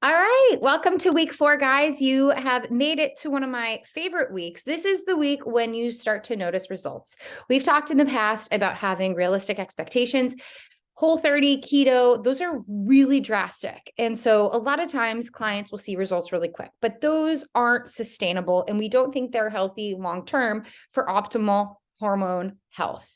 All right, welcome to week 4, guys. You have made it to one of my favorite weeks. This is the week when you start to notice results. We've talked in the past about having realistic expectations. Whole30, keto, those are really drastic. And so a lot of times clients will see results really quick, but those aren't sustainable. And we don't think they're healthy long-term for optimal hormone health.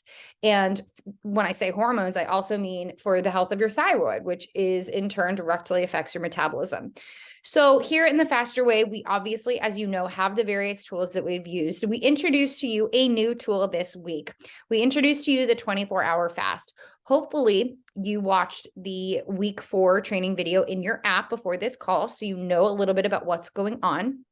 And when I say hormones, I also mean for the health of your thyroid, which is in turn directly affects your metabolism. So here in the Faster Way, we obviously, as you know, have the various tools that we've used. We introduced to you a new tool this week. We introduced to you the 24-hour fast. Hopefully you watched the week 4 training video in your app before this call, so you know a little bit about what's going on.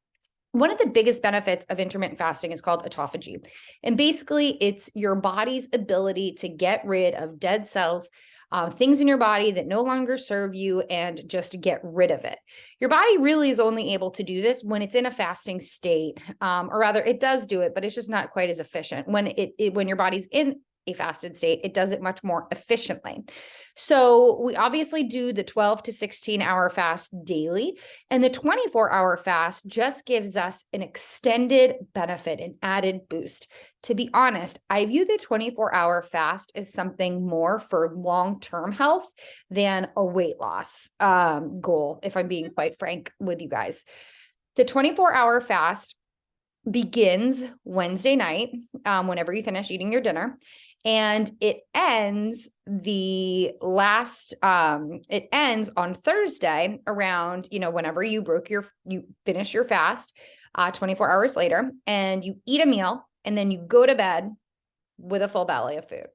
One of the biggest benefits of intermittent fasting is called autophagy. And basically, it's your body's ability to get rid of dead cells, things in your body that no longer serve you, and just get rid of it. Your body really is only able to do this when it's in a fasting state, or rather, it does do it, but it's just not quite as efficient. When your body's in a fasted state, it does it much more efficiently. So we obviously do the 12 to 16 hour fast daily, and the 24-hour fast just gives us an extended benefit, an added boost. To be honest, I view the 24-hour fast as something more for long-term health than a weight loss goal, if I'm being quite frank with you guys. The 24-hour fast begins Wednesday night, whenever you finish eating your dinner. And it ends it ends on Thursday around, whenever you finish your fast, 24 hours later, and you eat a meal, and then you go to bed with a full belly of food.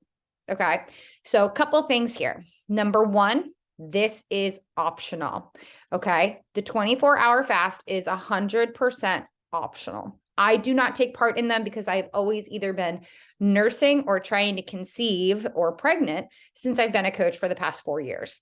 Okay. So a couple things here. Number one, this is optional. Okay. The 24-hour fast is 100% optional. I do not take part in them because I've always either been nursing or trying to conceive or pregnant since I've been a coach for the past 4 years.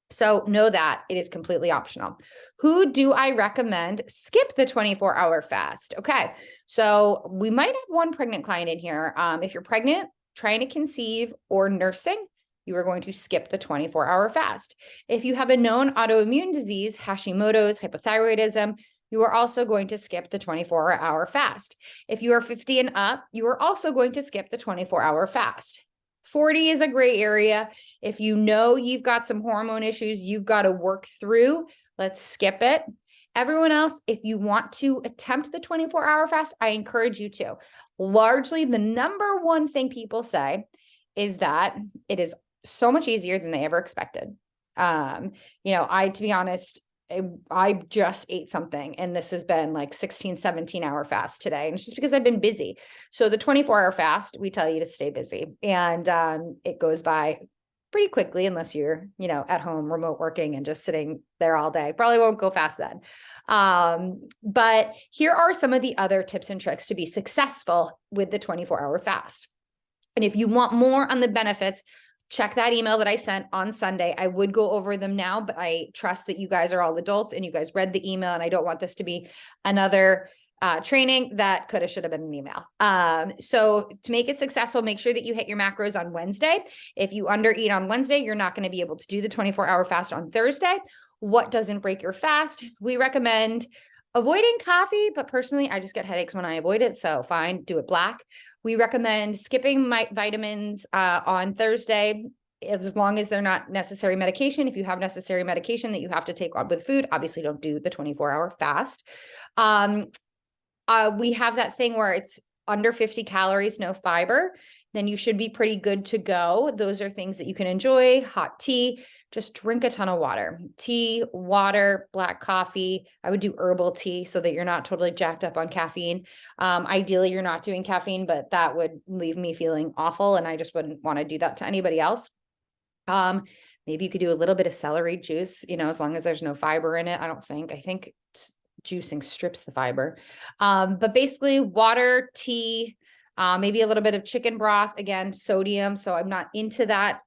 So know that it is completely optional. Who do I recommend skip the 24-hour fast? Okay. So we might have one pregnant client in here. If you're pregnant, trying to conceive, or nursing, you are going to skip the 24-hour fast. If you have a known autoimmune disease, Hashimoto's, hypothyroidism, you are also going to skip the 24-hour fast. If you are 50 and up, you are also going to skip the 24-hour fast. 40 is a gray area. If you know you've got some hormone issues you've got to work through, let's skip it. Everyone else, if you want to attempt the 24-hour fast, I encourage you to. Largely, the number one thing people say is that it is so much easier than they ever expected. To be honest, I just ate something, and this has been like 16, 17-hour fast today. And it's just because I've been busy. So the 24-hour fast, we tell you to stay busy, and it goes by pretty quickly unless you're, at home remote working and just sitting there all day. Probably won't go fast then. But here are some of the other tips and tricks to be successful with the 24-hour fast. And if you want more on the benefits, check that email that I sent on Sunday. I would go over them now, but I trust that you guys are all adults and you guys read the email, and I don't want this to be another training that should have been an email. So to make it successful, make sure that you hit your macros on Wednesday. If you undereat on Wednesday, you're not going to be able to do the 24-hour fast on Thursday. What doesn't break your fast? We recommend avoiding coffee, but personally, I just get headaches when I avoid it. So fine, do it black. We recommend skipping vitamins on Thursday, as long as they're not necessary medication. If you have necessary medication that you have to take on with food, obviously don't do the 24-hour fast. We have that thing where it's under 50 calories, no fiber, then you should be pretty good to go. Those are things that you can enjoy. Hot tea, just drink a ton of water. Tea, water, black coffee. I would do herbal tea so that you're not totally jacked up on caffeine. Ideally, you're not doing caffeine, but that would leave me feeling awful, and I just wouldn't want to do that to anybody else. Maybe you could do a little bit of celery juice, as long as there's no fiber in it. I think juicing strips the fiber. But basically water, tea, maybe a little bit of chicken broth, again, sodium. So I'm not into that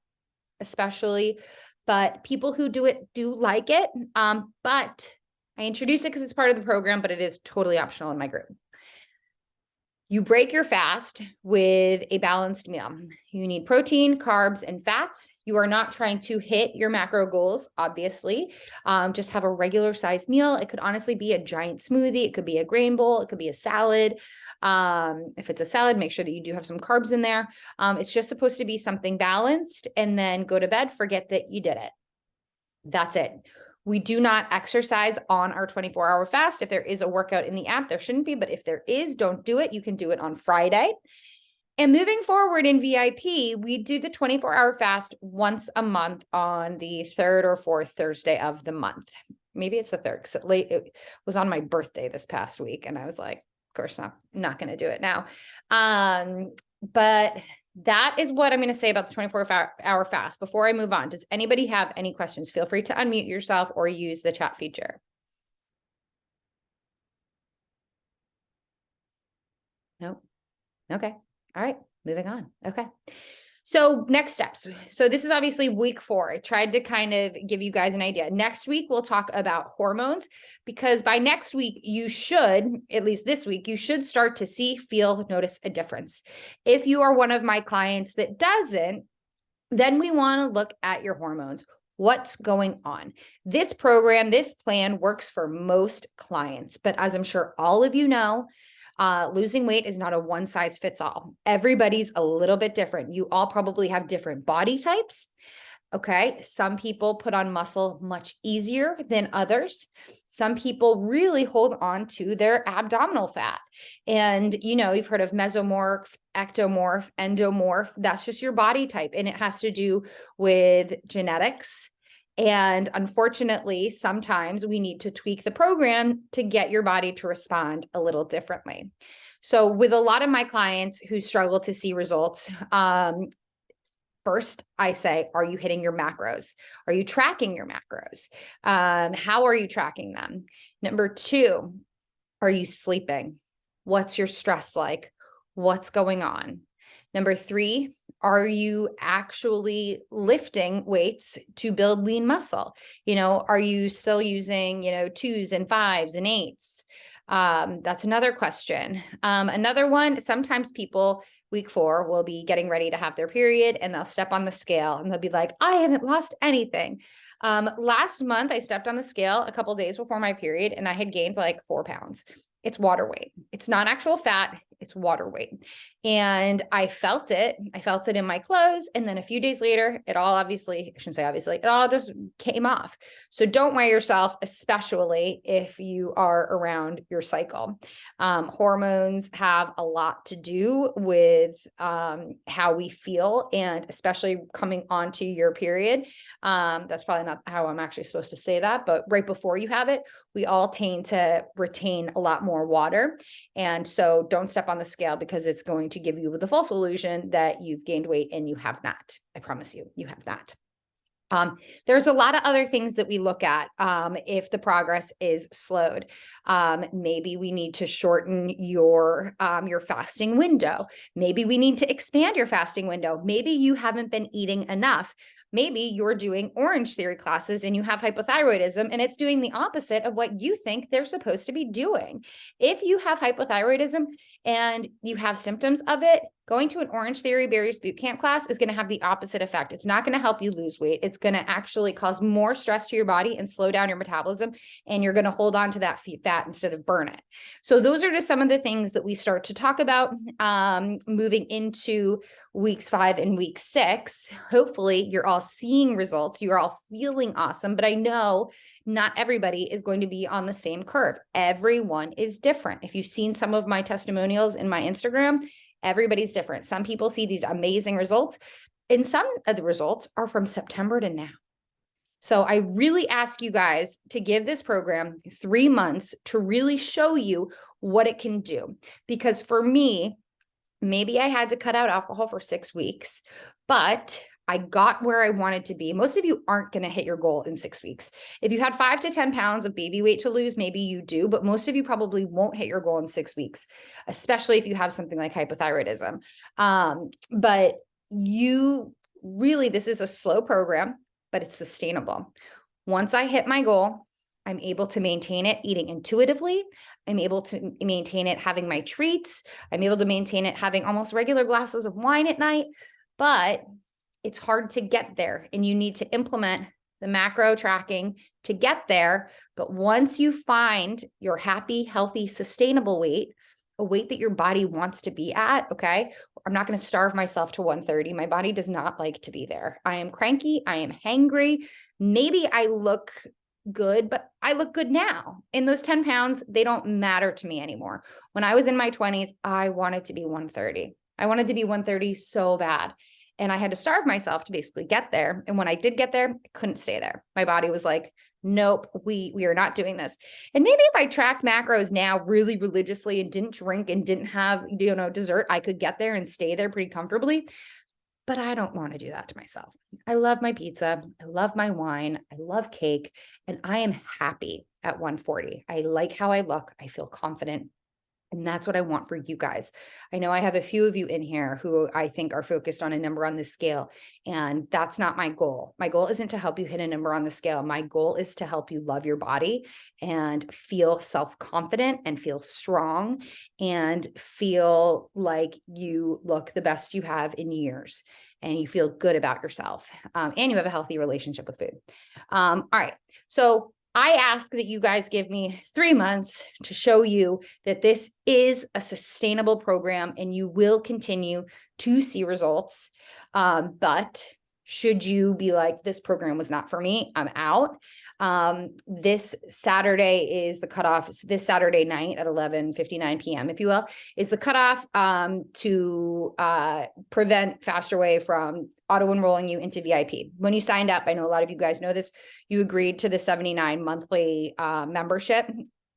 especially, but people who do it do like it. But I introduce it because it's part of the program, but it is totally optional in my group. You break your fast with a balanced meal. You need protein, carbs, and fats. You are not trying to hit your macro goals, obviously. Just have a regular sized meal. It could honestly be a giant smoothie. It could be a grain bowl. It could be a salad. If it's a salad, make sure that you do have some carbs in there. It's just supposed to be something balanced, and then go to bed, forget that you did it. That's it. We do not exercise on our 24-hour fast. If there is a workout in the app, there shouldn't be, but if there is, don't do it. You can do it on Friday. And moving forward in VIP, we do the 24-hour fast once a month on the third or fourth Thursday of the month. Maybe it's the third, because it was on my birthday this past week, and I was like, of course not going to do it now. But that is what I'm going to say about the 24-hour fast. Before I move on, does anybody have any questions? Feel free to unmute yourself or use the chat feature. No. Okay. All right. Moving on. Okay. So next steps. So this is obviously week 4. I tried to kind of give you guys an idea. Next week, we'll talk about hormones, because by next week, you should, at least this week, you should start to see, feel, notice a difference. If you are one of my clients that doesn't, then we want to look at your hormones. What's going on? This program, this plan works for most clients, but as I'm sure all of you know, losing weight is not a one size fits all. Everybody's a little bit different. You all probably have different body types. Okay. Some people put on muscle much easier than others. Some people really hold on to their abdominal fat. And, you've heard of mesomorph, ectomorph, endomorph. That's just your body type. And it has to do with genetics. And unfortunately, sometimes we need to tweak the program to get your body to respond a little differently. So with a lot of my clients who struggle to see results, first, I say, are you hitting your macros? Are you tracking your macros? How are you tracking them? Number 2, are you sleeping? What's your stress like? What's going on? Number 3, are you actually lifting weights to build lean muscle? Are you still using, 2s and 5s and 8s? That's another question. Another one, sometimes people week 4 will be getting ready to have their period, and they'll step on the scale and they'll be like, I haven't lost anything. Last month, I stepped on the scale a couple days before my period, and I had gained like 4 pounds. It's water weight. It's not actual fat. It's water weight. And I felt it. I felt it in my clothes. And then a few days later, it all I shouldn't say obviously, it all just came off. So don't weigh yourself, especially if you are around your cycle. Hormones have a lot to do with how we feel, and especially coming onto your period. That's probably not how I'm actually supposed to say that, but right before you have it, we all tend to retain a lot more water. And so don't step on the scale, because it's going to give you the false illusion that you've gained weight, and you have not. I promise you, you have not. There's a lot of other things that we look at if the progress is slowed. Maybe we need to shorten your fasting window. Maybe we need to expand your fasting window. Maybe you haven't been eating enough. Maybe you're doing Orange Theory classes and you have hypothyroidism, and it's doing the opposite of what you think they're supposed to be doing. If you have hypothyroidism and you have symptoms of it, going to an Orange Theory Barriers Bootcamp class is going to have the opposite effect. It's not going to help you lose weight. It's going to actually cause more stress to your body and slow down your metabolism, and you're going to hold on to that fat instead of burn it. So those are just some of the things that we start to talk about moving into weeks 5 and week 6. Hopefully you're all seeing results. You're all feeling awesome, but I know not everybody is going to be on the same curve. Everyone is different. If you've seen some of my testimonials in my Instagram, everybody's different. Some people see these amazing results, and some of the results are from September to now. So I really ask you guys to give this program 3 months to really show you what it can do. Because for me, maybe I had to cut out alcohol for 6 weeks, but I got where I wanted to be. Most of you aren't going to hit your goal in 6 weeks. If you had 5 to 10 pounds of baby weight to lose, maybe you do, but most of you probably won't hit your goal in 6 weeks, especially if you have something like hypothyroidism. But you really, this is a slow program, but it's sustainable. Once I hit my goal, I'm able to maintain it eating intuitively. I'm able to maintain it having my treats. I'm able to maintain it having almost regular glasses of wine at night, but it's hard to get there, and you need to implement the macro tracking to get there. But once you find your happy, healthy, sustainable weight, a weight that your body wants to be at, okay, I'm not going to starve myself to 130. My body does not like to be there. I am cranky. I am hangry. Maybe I look good, but I look good now. And those 10 pounds, they don't matter to me anymore. When I was in my 20s, I wanted to be 130. I wanted to be 130 so bad. And I had to starve myself to basically get there. And when I did get there, I couldn't stay there. My body was like, nope, we are not doing this. And maybe if I tracked macros now really religiously and didn't drink and didn't have, dessert, I could get there and stay there pretty comfortably. But I don't want to do that to myself. I love my pizza. I love my wine. I love cake. And I am happy at 140. I like how I look. I feel confident. And that's what I want for you guys. I know I have a few of you in here who I think are focused on a number on the scale, and that's not my goal. My goal isn't to help you hit a number on the scale. My goal is to help you love your body and feel self-confident and feel strong and feel like you look the best you have in years and you feel good about yourself, and you have a healthy relationship with food. All right. So I ask that you guys give me 3 months to show you that this is a sustainable program and you will continue to see results. But should you be like, this program was not for me, I'm out. This Saturday is the cutoff. This Saturday night at 11:59 p.m., if you will, is the cutoff to prevent Faster Way from auto-enrolling you into VIP. When you signed up, I know a lot of you guys know this, you agreed to the $79 monthly membership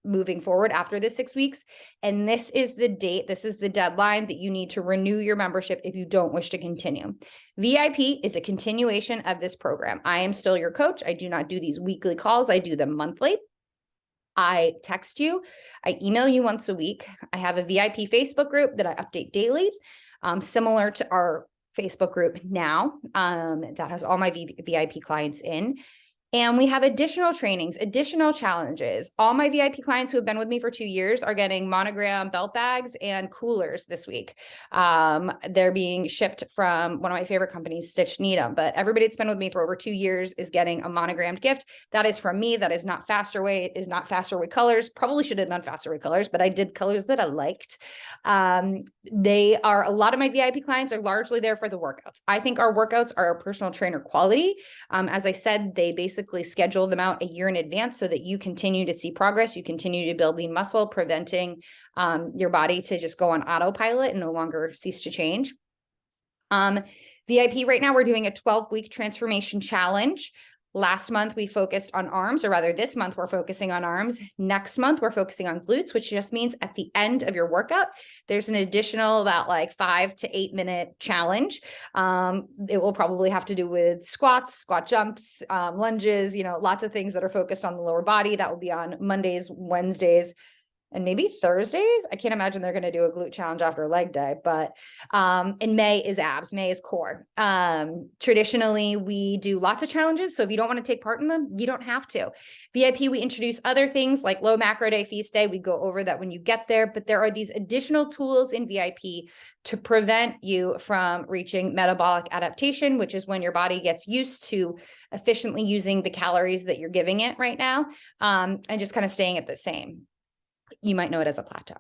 moving forward after the 6 weeks. And this is the date, this is the deadline that you need to renew your membership if you don't wish to continue. VIP is a continuation of this program. I am still your coach. I do not do these weekly calls. I do them monthly. I text you. I email you once a week. I have a VIP Facebook group that I update daily, similar to our Facebook group now, that has all my VIP clients in. And we have additional trainings, additional challenges. All my VIP clients who have been with me for 2 years are getting Monogram belt bags and coolers this week. They're being shipped from one of my favorite companies, Stitch Needham. But everybody that's been with me for over 2 years is getting a monogrammed gift. That is from me. That is not Faster Way. It is not Faster Way colors. Probably should have done Faster Way colors, but I did colors that I liked. They are, a lot of my VIP clients are largely there for the workouts. I think our workouts are personal trainer quality. As I said, they basically schedule them out a year in advance so that you continue to see progress. You continue to build lean muscle, preventing your body to just go on autopilot and no longer cease to change. VIP right now, we're doing a 12-week transformation challenge. Last month, we focused on arms, or rather this month, we're focusing on arms. Next month, we're focusing on glutes, which just means at the end of your workout, there's an additional about like 5 to 8 minute challenge. It will probably have to do with squats, squat jumps, lunges, lots of things that are focused on the lower body. That will be on Mondays, Wednesdays, and maybe Thursdays. I can't imagine they're going to do a glute challenge after leg day, but in May is abs, May is core. Traditionally, we do lots of challenges. So if you don't want to take part in them, you don't have to. VIP, we introduce other things like low macro day, feast day. We go over that when you get there, but there are these additional tools in VIP to prevent you from reaching metabolic adaptation, which is when your body gets used to efficiently using the calories that you're giving it right now, and just kind of staying at the same. You might know it as a plateau.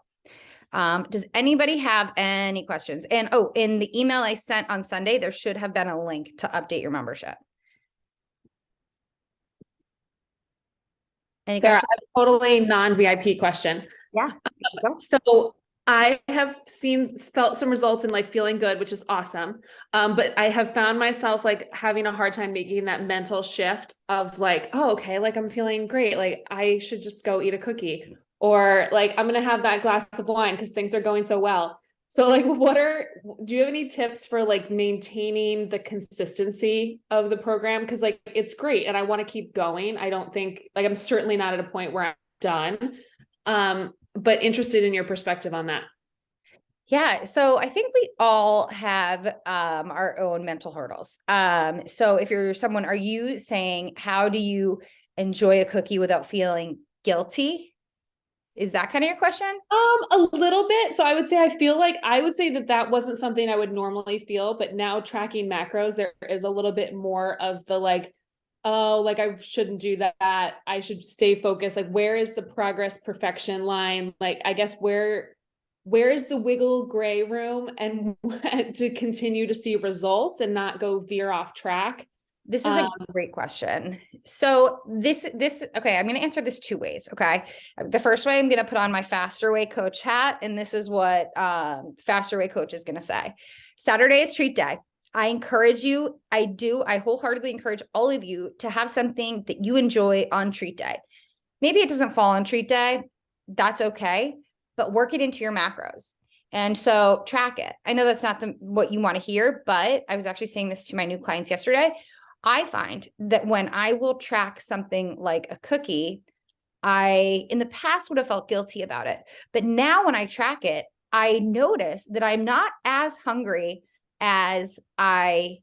Does anybody have any questions? And in the email I sent on Sunday, there should have been a link to update your membership. Sarah, I have a totally non-VIP question. Yeah. So I have felt some results in like feeling good, which is awesome. But I have found myself like having a hard time making that mental shift of like, oh, okay, like I'm feeling great. Like I should just go eat a cookie, or like, I'm going to have that glass of wine because things are going so well. So like, do you have any tips for like maintaining the consistency of the program? Cause like, it's great. And I want to keep going. I don't think like, I'm certainly not at a point where I'm done. But interested in your perspective on that. Yeah. So I think we all have our own mental hurdles. So if you're someone, are you saying, how do you enjoy a cookie without feeling guilty? Is that kind of your question? A little bit. So I would say that that wasn't something I would normally feel, but now tracking macros, there is a little bit more of the like, oh, like I shouldn't do that. I should stay focused. Like, where is the progress perfection line? Like, I guess where is the wiggle gray room and to continue to see results and not go veer off track? This is a great question. So okay, I'm going to answer this two ways. Okay. The first way, I'm going to put on my Faster Way coach hat. And this is what Faster Way coach is going to say. Saturday is treat day. I encourage you. I wholeheartedly encourage all of you to have something that you enjoy on treat day. Maybe it doesn't fall on treat day. That's okay, but work it into your macros. And so track it. I know that's not what you want to hear, but I was actually saying this to my new clients yesterday. I find that when I will track something like a cookie, I in the past would have felt guilty about it. But now when I track it, I notice that I'm not as hungry as I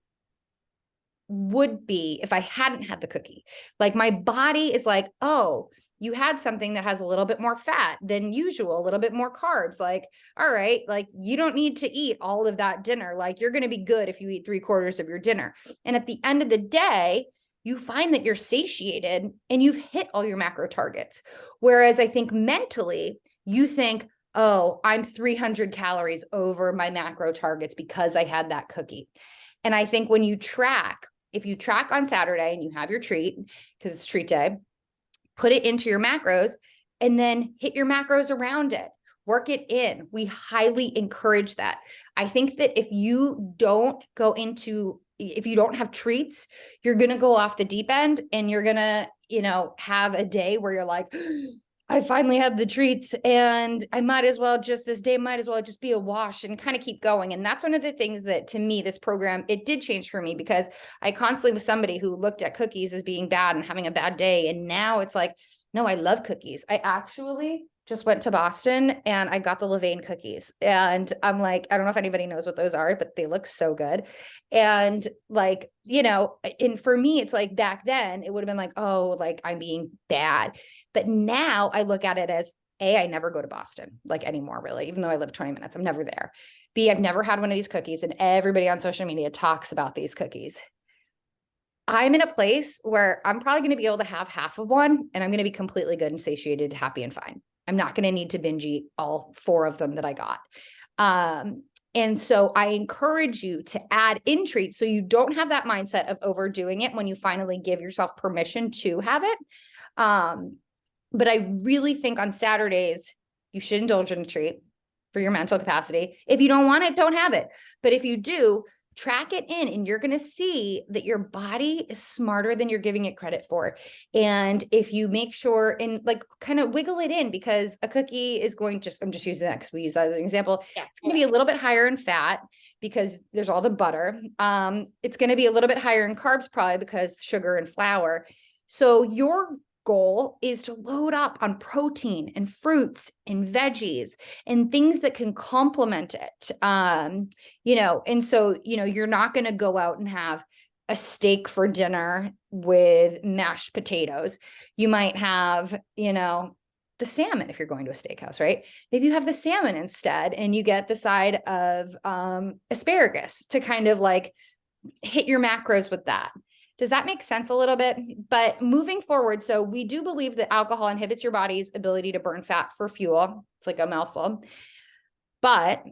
would be if I hadn't had the cookie. Like my body is like, oh, you had something that has a little bit more fat than usual, a little bit more carbs. Like, all right, like you don't need to eat all of that dinner. Like you're going to be good if you eat 3/4 of your dinner. And at the end of the day, you find that you're satiated and you've hit all your macro targets. Whereas I think mentally, you think, oh, I'm 300 calories over my macro targets because I had that cookie. And I think when you track, if you track on Saturday and you have your treat, because it's treat day, put it into your macros and then hit your macros around it. Work it in. We highly encourage that. I think that if you don't have treats, you're going to go off the deep end and you're going to, have a day where you're like, I finally had the treats and I might as well just be a wash and kind of keep going. And that's one of the things that to me, this program, it did change for me because I constantly was somebody who looked at cookies as being bad and having a bad day. And now it's like, no, I love cookies. I actually just went to Boston and I got the Levain cookies. And I'm like, I don't know if anybody knows what those are, but they look so good. And like, and for me, it's like back then it would have been like, oh, like I'm being bad. But now I look at it as I never go to Boston like anymore, really, even though I live 20 minutes, I'm never there. B, I've never had one of these cookies and everybody on social media talks about these cookies. I'm in a place where I'm probably going to be able to have half of one and I'm going to be completely good and satiated, happy and fine. I'm not going to need to binge eat all 4 of them that I got. And so I encourage you to add in treats so you don't have that mindset of overdoing it when you finally give yourself permission to have it. But I really think on Saturdays, you should indulge in a treat for your mental capacity. If you don't want it, don't have it. But if you do, track it in and you're going to see that your body is smarter than you're giving it credit for. And if you make sure and like kind of wiggle it in, because a cookie is I'm just using that because we use that as an example. Yeah. It's going to be a little bit higher in fat because there's all the butter. It's going to be a little bit higher in carbs, probably because sugar and flour. So your goal is to load up on protein and fruits and veggies and things that can complement it. And so, you're not going to go out and have a steak for dinner with mashed potatoes. You might have, the salmon if you're going to a steakhouse, right? Maybe you have the salmon instead and you get the side of asparagus to kind of like hit your macros with that. Does that make sense a little bit? But moving forward, so we do believe that alcohol inhibits your body's ability to burn fat for fuel. It's like a mouthful. But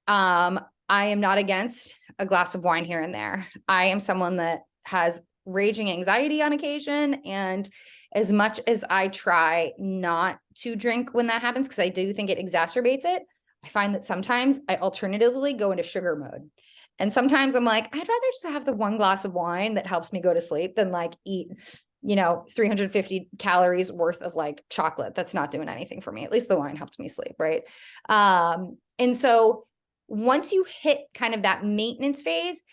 I am not against a glass of wine here and there. I am someone that has raging anxiety on occasion. And as much as I try not to drink when that happens, because I do think it exacerbates it, I find that sometimes I alternatively go into sugar mode. And sometimes I'm like, I'd rather just have the 1 glass of wine that helps me go to sleep than like eat, 350 calories worth of like chocolate. That's not doing anything for me. At least the wine helped me sleep. Right. And so once you hit kind of that maintenance phase,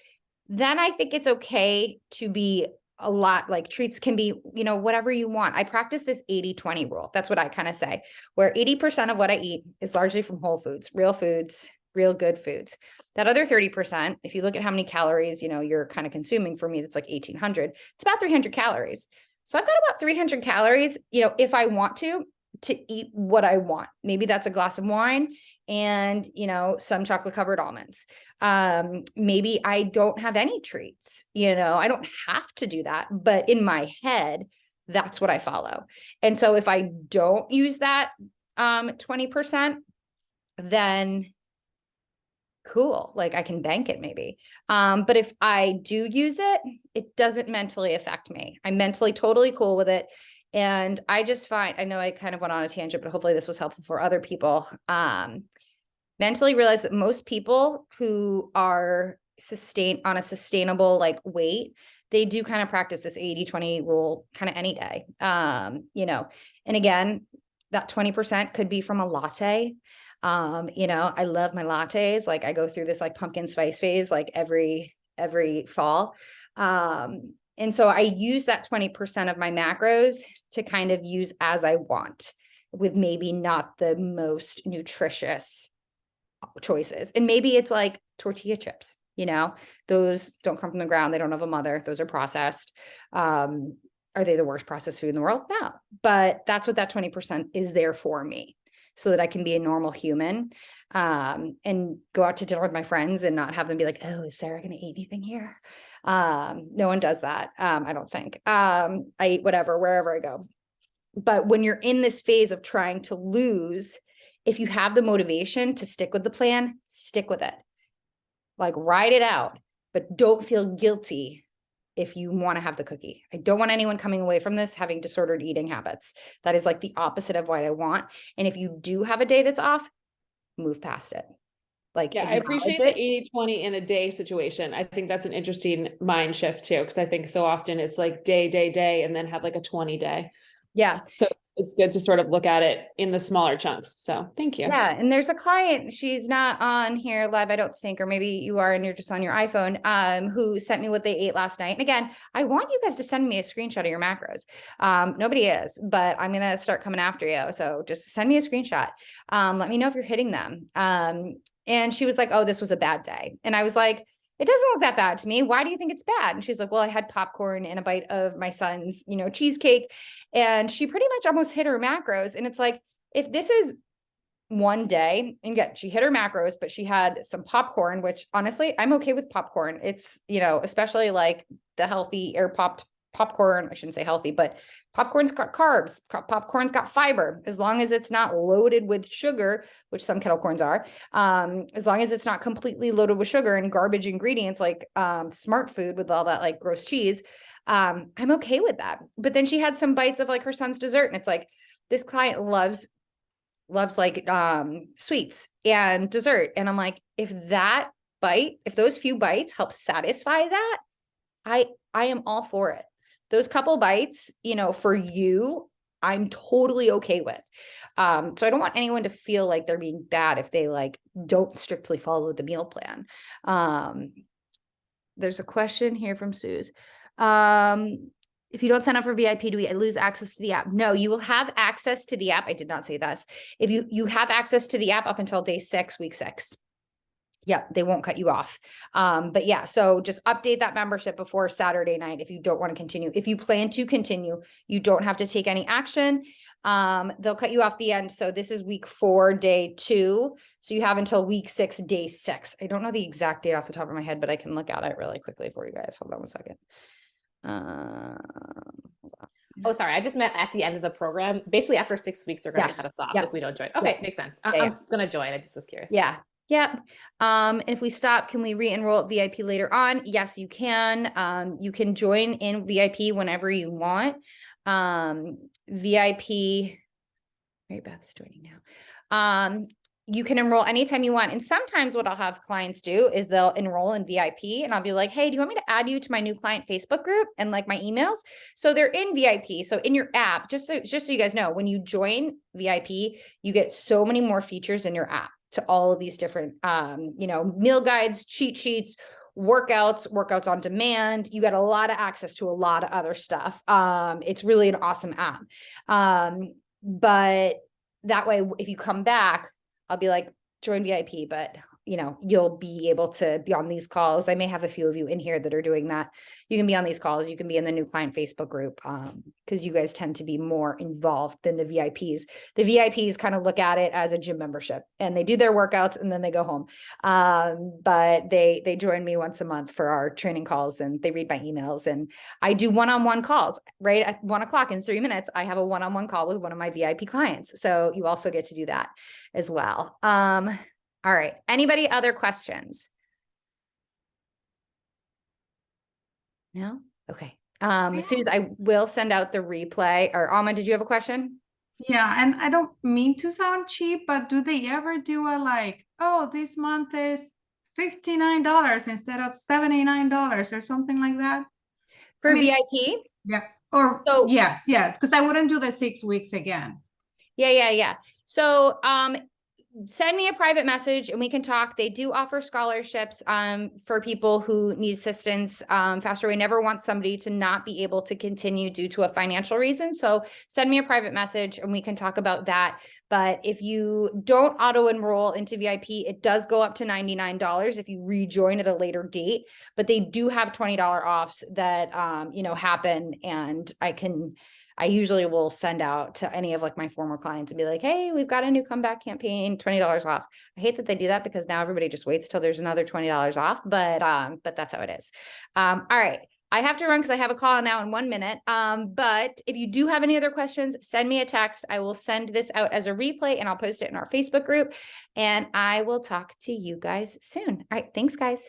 then I think it's okay to be a lot like treats can be, whatever you want. I practice this 80-20 rule. That's what I kind of say, where 80% of what I eat is largely from whole foods, real good foods. That other 30%, if you look at how many calories, you're kind of consuming, for me, that's like 1,800. It's about 300 calories. So I've got about 300 calories, if I want to eat what I want. Maybe that's a glass of wine and, some chocolate covered almonds. Maybe I don't have any treats, I don't have to do that, but in my head, that's what I follow. And so if I don't use that 20%, then cool, like I can bank it maybe. But if I do use it, it doesn't mentally affect me. I'm mentally totally cool with it. And I just find, I know I kind of went on a tangent, but hopefully this was helpful for other people. Mentally realize that most people who are on a sustainable like weight, they do kind of practice this 80-20 rule kind of any day. And again, that 20% could be from a latte. I love my lattes. Like I go through this like pumpkin spice phase, like every fall. And so I use that 20% of my macros to kind of use as I want, with maybe not the most nutritious choices. And maybe it's like tortilla chips, those don't come from the ground. They don't have a mother. Those are processed. Are they the worst processed food in the world? No, but that's what that 20% is there for me, so that I can be a normal human, and go out to dinner with my friends and not have them be like, oh, is Sarah going to eat anything here? No one does that. I don't think. I eat whatever, wherever I go. But when you're in this phase of trying to lose, if you have the motivation to stick with the plan, stick with it. Like ride it out, but don't feel guilty if you want to have the cookie. I don't want anyone coming away from this having disordered eating habits. That is like the opposite of what I want. And if you do have a day that's off, move past it. Like, yeah, I appreciate the 80-20 in a day situation. I think that's an interesting mind shift too, because I think so often it's like day, and then have like a 20 day. Yeah. So it's good to sort of look at it in the smaller chunks. So thank you. Yeah. And there's a client, she's not on here live, I don't think, or maybe you are and you're just on your iPhone, who sent me what they ate last night. And again, I want you guys to send me a screenshot of your macros. Nobody is, but I'm going to start coming after you. So just send me a screenshot. Let me know if you're hitting them. And she was like, oh, this was a bad day. And I was like, it doesn't look that bad to me. Why do you think it's bad? And she's like, well, I had popcorn and a bite of my son's, cheesecake. And she pretty much almost hit her macros. And it's like, if this is one day, and yet she hit her macros, but she had some popcorn, which honestly, I'm okay with popcorn. It's, especially like the healthy air popped popcorn. I shouldn't say healthy, but popcorn's got carbs, popcorn's got fiber, as long as it's not loaded with sugar, which some kettle corns are, as long as it's not completely loaded with sugar and garbage ingredients, like Smart Food with all that like gross cheese. I'm okay with that. But then she had some bites of like her son's dessert. And it's like, this client loves like sweets and dessert. And I'm like, if those few bites help satisfy that, I am all for it. Those couple bites, for you, I'm totally okay with. So I don't want anyone to feel like they're being bad if they like don't strictly follow the meal plan. There's a question here from Suze. If you don't sign up for VIP, do we lose access to the app? No, you will have access to the app. I did not say this. If you have access to the app up until day 6, week 6. Yeah, they won't cut you off. But yeah, so just update that membership before Saturday night if you don't want to continue. If you plan to continue, you don't have to take any action. They'll cut you off the end. So this is week 4, day 2. So you have until week 6, day 6. I don't know the exact date off the top of my head, but I can look at it really quickly for you guys. Hold on one second. Oh, sorry. I just meant at the end of the program. Basically, after 6 weeks, they're going to cut us off if we don't join. Okay, makes sense. I'm going to join. I just was curious. Yeah. Yeah. And if we stop, can we re-enroll at VIP later on? Yes, you can. You can join in VIP whenever you want. VIP, Mary Beth's joining now. You can enroll anytime you want. And sometimes what I'll have clients do is they'll enroll in VIP and I'll be like, hey, do you want me to add you to my new client Facebook group and like my emails? So they're in VIP. So in your app, just so you guys know, when you join VIP, you get so many more features in your app to all of these different, meal guides, cheat sheets, workouts on demand. You get a lot of access to a lot of other stuff. It's really an awesome app. But that way, if you come back, I'll be like, join VIP, but you know, you'll be able to be on these calls. I may have a few of you in here that are doing that. You can be on these calls. You can be in the new client Facebook group, because you guys tend to be more involved than the VIPs. The VIPs kind of look at it as a gym membership, and they do their workouts and then they go home. But they join me once a month for our training calls, and they read my emails, and I do one-on-one calls right at 1 o'clock. In 3 minutes, I have a one-on-one call with one of my VIP clients. So you also get to do that as well. All right. Anybody other questions? No? Okay. Suze, I will send out the replay. Or Alma, did you have a question? Yeah, and I don't mean to sound cheap, but do they ever do a like, oh, this month is $59 instead of $79 or something like that? For I mean, VIP? Yeah. Or So- yes, because I wouldn't do the 6 weeks again. Yeah. So, send me a private message and we can talk. They do offer scholarships, for people who need assistance, faster. We never want somebody to not be able to continue due to a financial reason. So send me a private message and we can talk about that. But if you don't auto enroll into VIP, it does go up to $99 if you rejoin at a later date, but they do have $20 offs that, happen. And I usually will send out to any of like my former clients and be like, hey, we've got a new comeback campaign, $20 off. I hate that they do that because now everybody just waits till there's another $20 off, but that's how it is. All right. I have to run because I have a call now in 1 minute. But if you do have any other questions, send me a text. I will send this out as a replay and I'll post it in our Facebook group, and I will talk to you guys soon. All right. Thanks, guys.